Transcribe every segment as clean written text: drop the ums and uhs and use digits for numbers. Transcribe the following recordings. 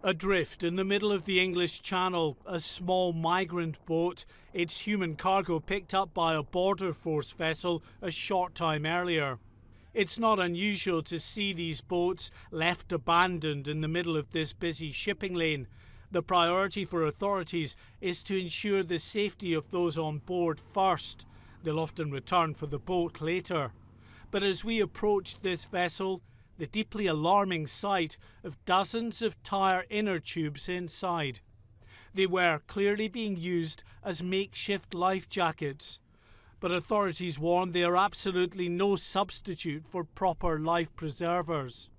Adrift in the middle of the English Channel, a small migrant boat, its human cargo picked up by a border force vessel a short time earlier. It's not unusual to see these boats left abandoned in the middle of this busy shipping lane. The priority for authorities is to ensure the safety of those on board first. They'll often return for the boat later. But as we approach this vessel, the deeply alarming sight of dozens of tyre inner tubes inside. They were clearly being used as makeshift life jackets, but authorities warn they are absolutely no substitute for proper life preservers.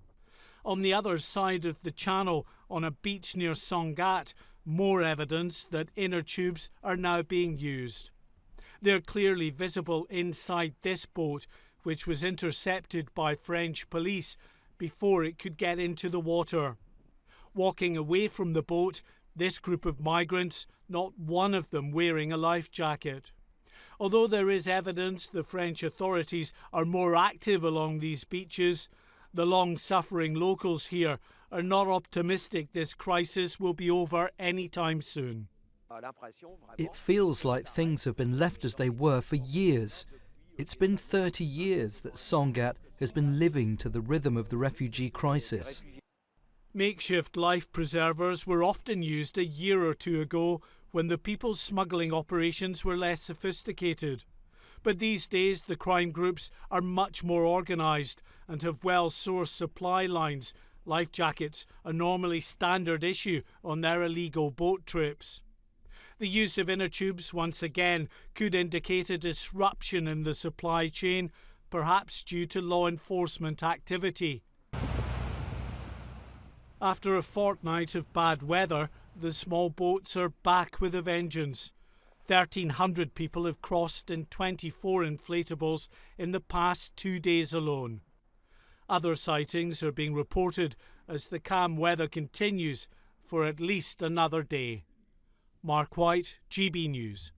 On the other side of the channel, on a beach near Sangatte, more evidence that inner tubes are now being used. They're clearly visible inside this boat, which was intercepted by French police before it could get into the water. Walking away from the boat, this group of migrants, not one of them wearing a life jacket. Although there is evidence the French authorities are more active along these beaches, the long-suffering locals here are not optimistic this crisis will be over anytime soon. It feels like things have been left as they were for years. It's been 30 years that Sangatte has been living to the rhythm of the refugee crisis. Makeshift life preservers were often used a year or two ago when the people smuggling operations were less sophisticated. But these days the crime groups are much more organised and have well-sourced supply lines. Life jackets are normally standard issue on their illegal boat trips. The use of inner tubes once again could indicate a disruption in the supply chain, perhaps due to law enforcement activity. After a fortnight of bad weather, the small boats are back with a vengeance. 1,300 people have crossed in 24 inflatables in the past 2 days alone. Other sightings are being reported as the calm weather continues for at least another day. Mark White, GB News.